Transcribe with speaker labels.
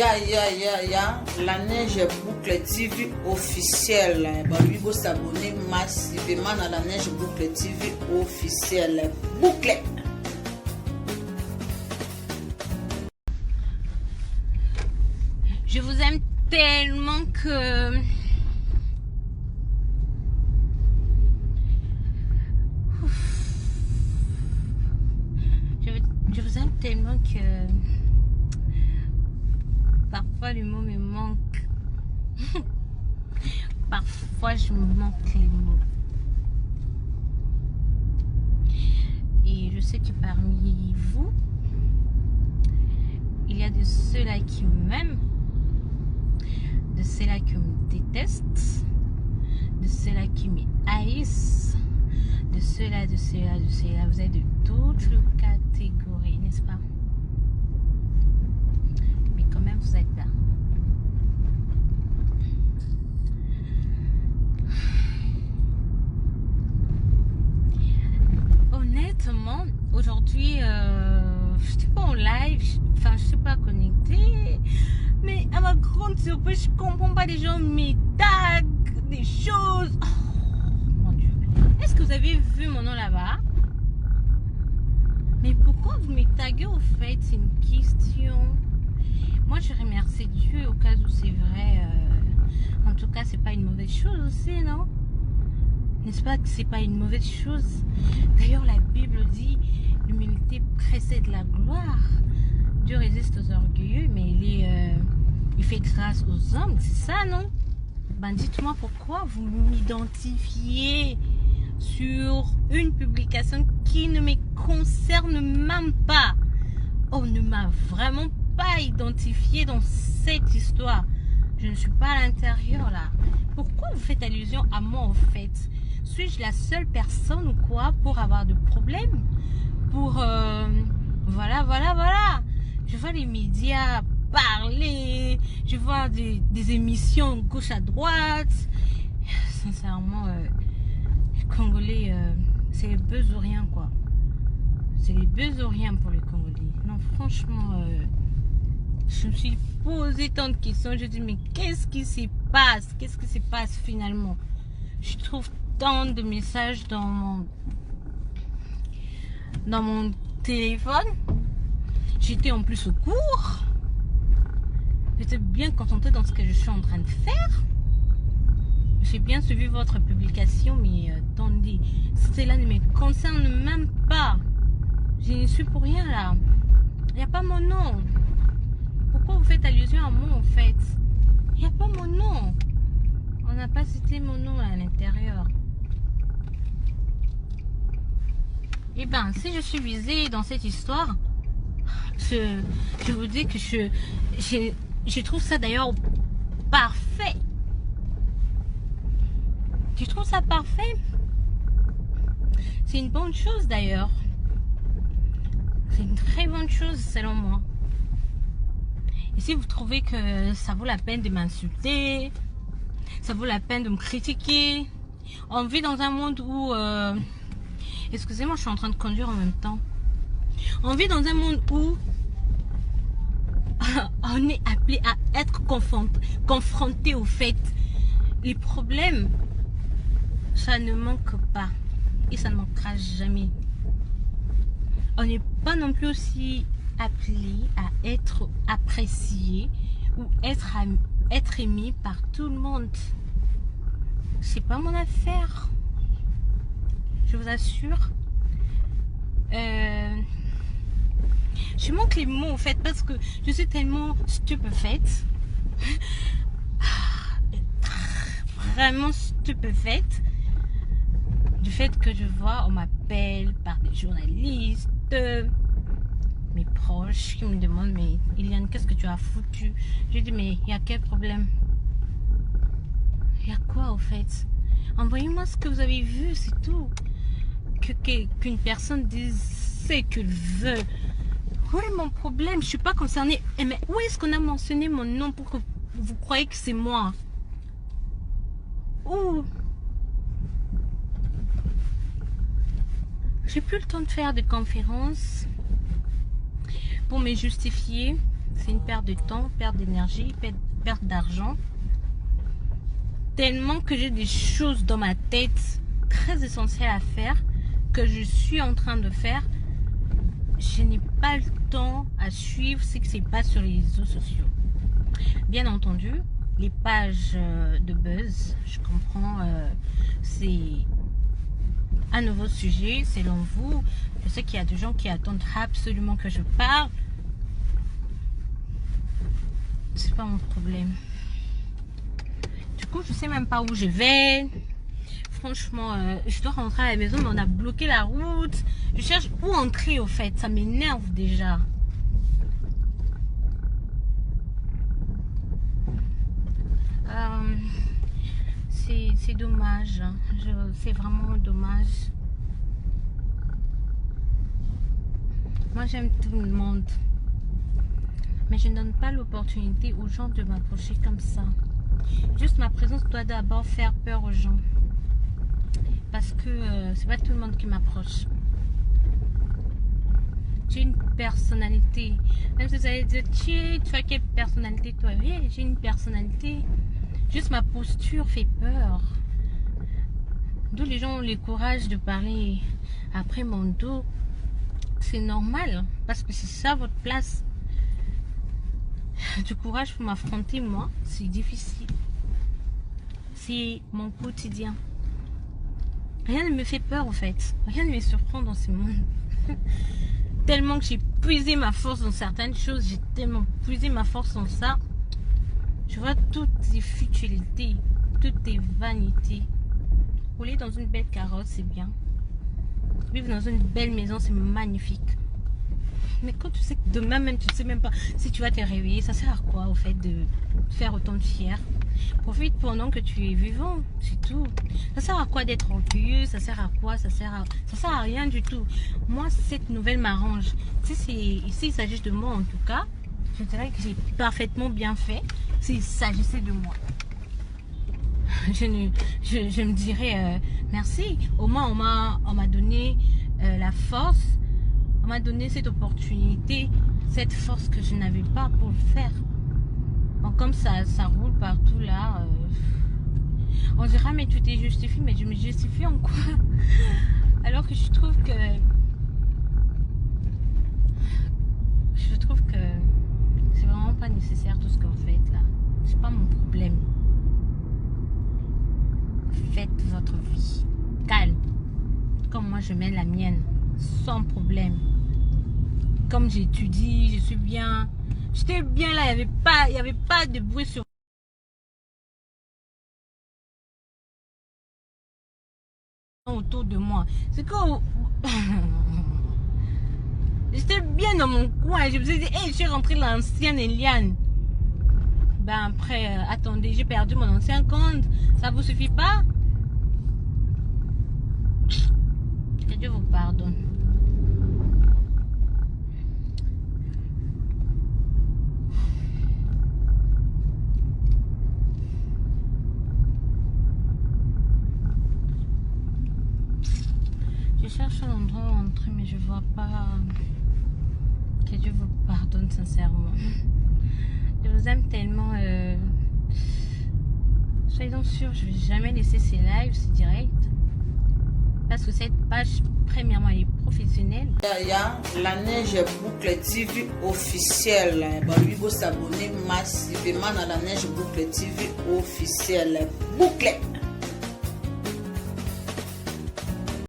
Speaker 1: Ya, la Neige Boucle TV officielle. Lui, vous s'abonner massivement à la Neige Boucle TV officielle. Boucle.
Speaker 2: Je vous aime tellement que... Je vous aime tellement que... Parfois, le mot me manque. Parfois, je me manque les mots. Et je sais que parmi vous, il y a de ceux-là qui m'aiment, de ceux-là qui me détestent, de ceux-là qui me haïssent, de ceux-là. Vous êtes de toutes les catégories, n'est-ce pas? Mais quand même, vous êtes là. Honnêtement, aujourd'hui, je n'étais pas en live, enfin, je ne suis pas connectée. Mais à ma grande surprise, je ne comprends pas, des gens me taguent des choses. Oh, mon Dieu. Est-ce que vous avez vu mon nom là-bas? Mais pourquoi vous me taguez au fait? C'est une question. Moi, je remercie Dieu au cas où c'est vrai. En tout cas, c'est pas une mauvaise chose aussi, non? N'est-ce pas que c'est pas une mauvaise chose? D'ailleurs, la Bible dit l'humilité précède la gloire. Dieu résiste aux orgueilleux, mais il fait grâce aux hommes. C'est ça, non? Ben, dites-moi pourquoi vous m'identifiez sur une publication qui ne me concerne même pas. On ne m'a vraiment pas identifié dans cette histoire. Je ne suis pas à l'intérieur là. Pourquoi vous faites allusion à moi en fait? Suis-je la seule personne ou quoi pour avoir de problèmes? Pour voilà. Je vois les médias parler, je vois des émissions gauche à droite. Sincèrement, les Congolais, c'est les buzz ou rien quoi. C'est les buzz ou rien pour les Congolais. Non, franchement, je me suis posé tant de questions. Je dis mais qu'est-ce qui se passe? Qu'est-ce qui se passe finalement? Je trouve tant de messages dans mon téléphone. J'étais en plus au cours. J'étais bien concentrée dans ce que je suis en train de faire. J'ai bien suivi votre publication, mais attendez, cela ne me concerne même pas. Je n'y suis pour rien là. Il n'y a pas mon nom. Pourquoi vous faites allusion à moi en fait? Il n'y a pas mon nom. On n'a pas cité mon nom à l'intérieur. Eh bien, si je suis visée dans cette histoire, je vous dis que je trouve ça d'ailleurs parfait. Je trouve ça parfait. C'est une bonne chose d'ailleurs. C'est une très bonne chose selon moi. Et si vous trouvez que ça vaut la peine de m'insulter, ça vaut la peine de me critiquer, on vit dans un monde où... excusez-moi, je suis en train de conduire en même temps. On vit dans un monde où on est appelé à être confronté au fait. Les problèmes, ça ne manque pas. Et ça ne manquera jamais. On n'est pas non plus aussi appelé à être apprécié ou être aimé par tout le monde. C'est pas mon affaire. Je vous assure. Je manque les mots en fait parce que je suis tellement stupéfaite. Vraiment stupéfaite du fait que je vois, on m'appelle par des journalistes, mes proches qui me demandent mais Eliane, qu'est-ce que tu as foutu? Je dis mais il y a quel problème? Il y a quoi au fait? Envoyez-moi ce que vous avez vu, c'est tout. Qu'une personne dise ce qu'elle veut. Oui, mon problème, je suis pas concernée. Mais où est-ce qu'on a mentionné mon nom pour que vous croyez que c'est moi? Où? J'ai plus le temps de faire des conférences pour me justifier. C'est une perte de temps, perte d'énergie, perte d'argent. Tellement que j'ai des choses dans ma tête très essentielles à faire que je suis en train de faire. Je n'ai pas le temps à suivre ce qui se passe sur les réseaux sociaux. Bien entendu, les pages de buzz, je comprends, c'est un nouveau sujet selon vous. Je sais qu'il y a des gens qui attendent absolument que je parle. C'est pas mon problème. Du coup, je sais même pas où je vais. Franchement, je dois rentrer à la maison, mais on a bloqué la route. Je cherche où entrer au fait. Ça m'énerve déjà. C'est dommage. C'est vraiment dommage. Moi, j'aime tout le monde. Mais je ne donne pas l'opportunité aux gens de m'approcher comme ça. Juste ma présence doit d'abord faire peur aux gens. Parce que c'est pas tout le monde qui m'approche. J'ai une personnalité. Même si vous allez dire, tu as quelle personnalité toi? Oui, j'ai une personnalité. Juste ma posture fait peur. D'où les gens ont le courage de parler après mon dos. C'est normal. Parce que c'est ça votre place. Du courage pour m'affronter, moi, c'est difficile. C'est mon quotidien. Rien ne me fait peur en fait. Rien ne me surprend dans ce monde. Tellement que j'ai puisé ma force dans certaines choses. J'ai tellement puisé ma force dans ça. Je vois toutes les futilités. Toutes les vanités. Rouler dans une belle carrosse, c'est bien. Vivre dans une belle maison, c'est magnifique. Mais quand tu sais que demain même, tu ne sais même pas si tu vas te réveiller, ça sert à quoi au fait de faire autant de fier? Profite pendant que tu es vivant, c'est tout. Ça sert à quoi d'être orgueilleux? Ça sert à quoi? Ça sert à rien du tout. Moi, cette nouvelle m'arrange. Si il s'agit de moi en tout cas, je dirais que j'ai parfaitement bien fait s'il s'agissait de moi. Je me dirais merci. Au moins, on m'a donné la force. On m'a donné cette opportunité, cette force que je n'avais pas pour le faire. Bon, comme ça roule partout là. On dira, mais tu t'es justifié, mais je me justifie en quoi? Alors que je trouve que c'est vraiment pas nécessaire tout ce que vous faites là. C'est pas mon problème. Faites votre vie calme, comme moi je mène la mienne, sans problème. Comme j'étudie, je suis bien. J'étais bien là, il n'y avait pas de bruit sur autour de moi. C'est que j'étais bien dans mon coin. Je me suis dit, hey, je suis rentrée l'ancienne Eliane. Ben après, attendez, j'ai perdu mon ancien compte. Ça vous suffit pas? Que Dieu vous pardonne. Je cherche un endroit où entrer, mais je vois pas. Que Dieu vous pardonne sincèrement. Je vous aime tellement. Soyez donc sûrs, je vais jamais laisser ces lives, ces directs. Parce que cette page, premièrement, elle est professionnelle.
Speaker 1: Il y a la Neige Boucle TV officielle. Il faut s'abonner massivement à la Neige Boucle TV officielle. Boucle!